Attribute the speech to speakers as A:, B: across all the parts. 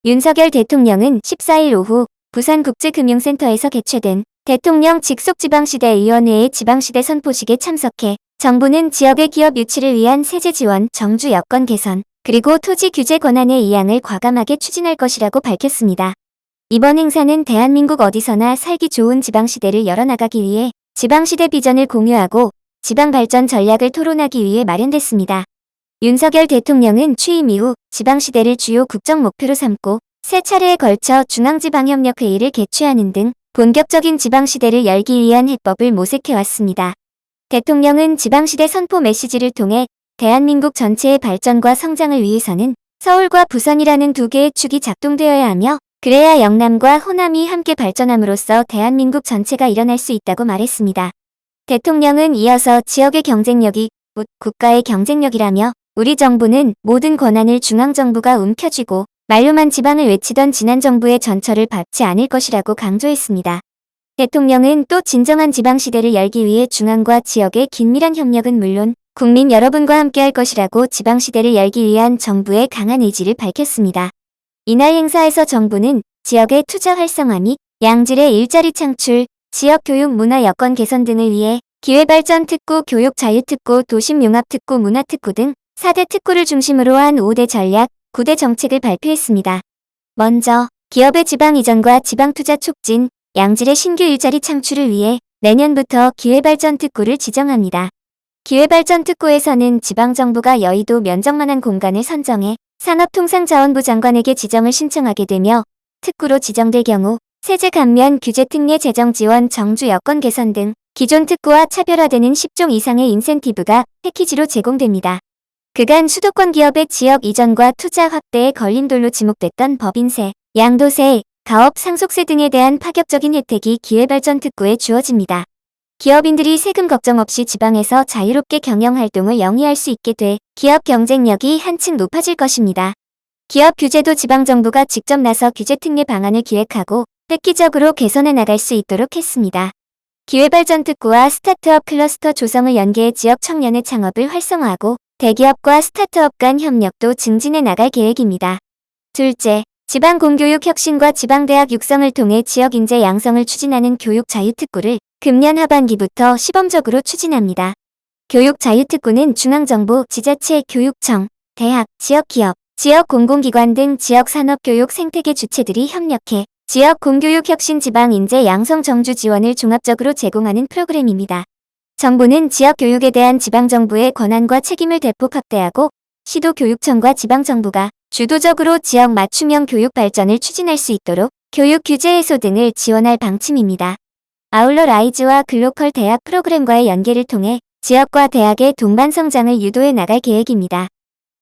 A: 윤석열 대통령은 14일 오후 부산국제금융센터에서 개최된 대통령 직속지방시대위원회의 지방시대 선포식에 참석해 정부는 지역의 기업 유치를 위한 세제 지원, 정주 여건 개선, 그리고 토지 규제 권한의 이양을 과감하게 추진할 것이라고 밝혔습니다. 이번 행사는 대한민국 어디서나 살기 좋은 지방시대를 열어나가기 위해 지방시대 비전을 공유하고 지방발전 전략을 토론하기 위해 마련됐습니다. 윤석열 대통령은 취임 이후 지방시대를 주요 국정 목표로 삼고 세 차례에 걸쳐 중앙지방협력회의를 개최하는 등 본격적인 지방시대를 열기 위한 해법을 모색해왔습니다. 대통령은 지방시대 선포 메시지를 통해 대한민국 전체의 발전과 성장을 위해서는 서울과 부산이라는 두 개의 축이 작동되어야 하며 그래야 영남과 호남이 함께 발전함으로써 대한민국 전체가 일어날 수 있다고 말했습니다. 대통령은 이어서 지역의 경쟁력이 곧 국가의 경쟁력이라며 우리 정부는 모든 권한을 중앙정부가 움켜쥐고 만료만 지방을 외치던 지난 정부의 전철을 밟지 않을 것이라고 강조했습니다. 대통령은 또 진정한 지방시대를 열기 위해 중앙과 지역의 긴밀한 협력은 물론 국민 여러분과 함께할 것이라고 지방시대를 열기 위한 정부의 강한 의지를 밝혔습니다. 이날 행사에서 정부는 지역의 투자 활성화 및 양질의 일자리 창출, 지역 교육 문화 여건 개선 등을 위해 기회발전 특구, 교육 자유특구, 도심융합특구, 문화특구 등 4대 특구를 중심으로 한 5대 전략, 9대 정책을 발표했습니다. 먼저 기업의 지방 이전과 지방 투자 촉진, 양질의 신규 일자리 창출을 위해 내년부터 기회발전 특구를 지정합니다. 기회발전 특구에서는 지방정부가 여의도 면적만한 공간을 선정해 산업통상자원부 장관에게 지정을 신청하게 되며 특구로 지정될 경우 세제 감면, 규제 특례 재정 지원, 정주 여건 개선 등 기존 특구와 차별화되는 10종 이상의 인센티브가 패키지로 제공됩니다. 그간 수도권 기업의 지역 이전과 투자 확대에 걸림돌로 지목됐던 법인세, 양도세, 가업 상속세 등에 대한 파격적인 혜택이 기회발전 특구에 주어집니다. 기업인들이 세금 걱정 없이 지방에서 자유롭게 경영활동을 영위할 수 있게 돼 기업 경쟁력이 한층 높아질 것입니다. 기업 규제도 지방정부가 직접 나서 규제 특례 방안을 기획하고 획기적으로 개선해 나갈 수 있도록 했습니다. 기회발전 특구와 스타트업 클러스터 조성을 연계해 지역 청년의 창업을 활성화하고 대기업과 스타트업 간 협력도 증진해 나갈 계획입니다. 둘째, 지방 공교육 혁신과 지방대학 육성을 통해 지역 인재 양성을 추진하는 교육 자유특구를 금년 하반기부터 시범적으로 추진합니다. 교육 자유특구는 중앙정부, 지자체, 교육청, 대학, 지역기업, 지역 공공기관 등 지역 산업교육 생태계 주체들이 협력해 지역 공교육 혁신 지방 인재 양성 정주 지원을 종합적으로 제공하는 프로그램입니다. 정부는 지역 교육에 대한 지방정부의 권한과 책임을 대폭 확대하고 시도교육청과 지방정부가 주도적으로 지역 맞춤형 교육 발전을 추진할 수 있도록 교육 규제 해소 등을 지원할 방침입니다. 아울러 라이즈와 글로컬 대학 프로그램과의 연계를 통해 지역과 대학의 동반 성장을 유도해 나갈 계획입니다.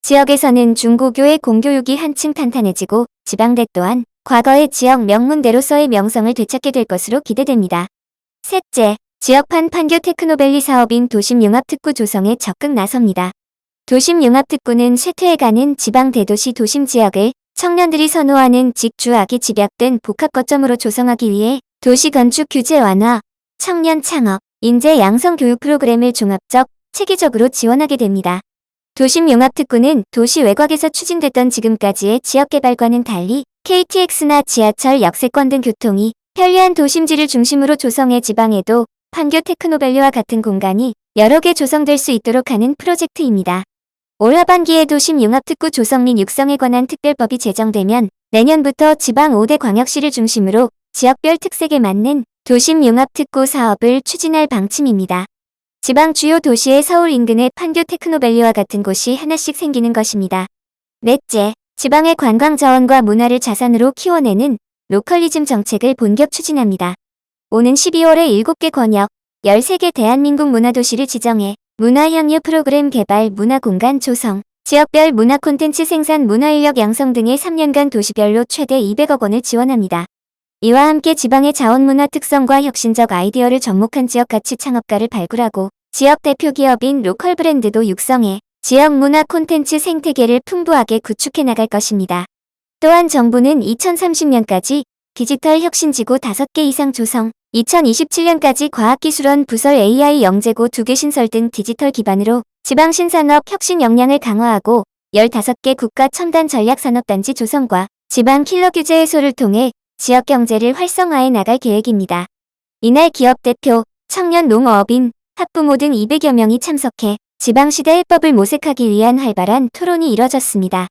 A: 지역에서는 중고교의 공교육이 한층 탄탄해지고 지방대 또한 과거의 지역 명문대로서의 명성을 되찾게 될 것으로 기대됩니다. 셋째, 지역판 판교 테크노밸리 사업인 도심융합특구 조성에 적극 나섭니다. 도심융합특구는 쇠퇴해가는 지방 대도시 도심 지역을 청년들이 선호하는 직주악이 집약된 복합거점으로 조성하기 위해 도시건축 규제 완화, 청년 창업, 인재 양성 교육 프로그램을 종합적, 체계적으로 지원하게 됩니다. 도심융합특구는 도시 외곽에서 추진됐던 지금까지의 지역개발과는 달리 KTX나 지하철 역세권 등 교통이 편리한 도심지를 중심으로 조성해 지방에도 판교 테크노밸리와 같은 공간이 여러 개 조성될 수 있도록 하는 프로젝트입니다. 올 하반기에 도심융합특구 조성 및 육성에 관한 특별법이 제정되면 내년부터 지방 5대 광역시를 중심으로 지역별 특색에 맞는 도심융합특구 사업을 추진할 방침입니다. 지방 주요 도시의 서울 인근의 판교 테크노밸리와 같은 곳이 하나씩 생기는 것입니다. 넷째, 지방의 관광 자원과 문화를 자산으로 키워내는 로컬리즘 정책을 본격 추진합니다. 오는 12월에 7개 권역, 13개 대한민국 문화도시를 지정해 문화향유 프로그램 개발, 문화공간 조성, 지역별 문화 콘텐츠 생산, 문화인력 양성 등의 3년간 도시별로 최대 200억 원을 지원합니다. 이와 함께 지방의 자원문화 특성과 혁신적 아이디어를 접목한 지역가치 창업가를 발굴하고 지역 대표 기업인 로컬 브랜드도 육성해 지역 문화 콘텐츠 생태계를 풍부하게 구축해 나갈 것입니다. 또한 정부는 2030년까지 디지털 혁신지구 5개 이상 조성, 2027년까지 과학기술원 부설 AI 영재고 2개 신설 등 디지털 기반으로 지방신산업 혁신 역량을 강화하고 15개 국가 첨단 전략산업단지 조성과 지방 킬러 규제 해소를 통해 지역 경제를 활성화해 나갈 계획입니다. 이날 기업 대표, 청년 농어업인, 학부모 등 200여 명이 참석해 지방시대 해법을 모색하기 위한 활발한 토론이 이뤄졌습니다.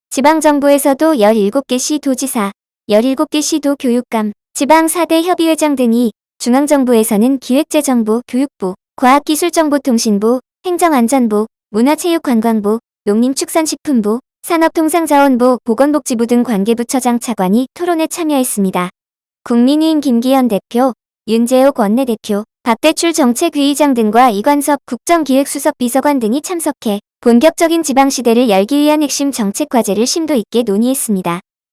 A: 지방정부에서도 17개 시 도지사, 17개 시도 교육감, 지방 4대 협의회장 등이, 중앙정부에서는 기획재정부, 교육부, 과학기술정보통신부, 행정안전부, 문화체육관광부, 농림축산식품부, 산업통상자원부, 보건복지부 등 관계부처장 차관이 토론에 참여했습니다. 국민의힘 김기현 대표, 윤재옥 원내대표, 박대출 정책위의장 등과 이관섭 국정기획수석 비서관 등이 참석해 본격적인 지방시대를 열기 위한 핵심 정책 과제를 심도 있게 논의했습니다.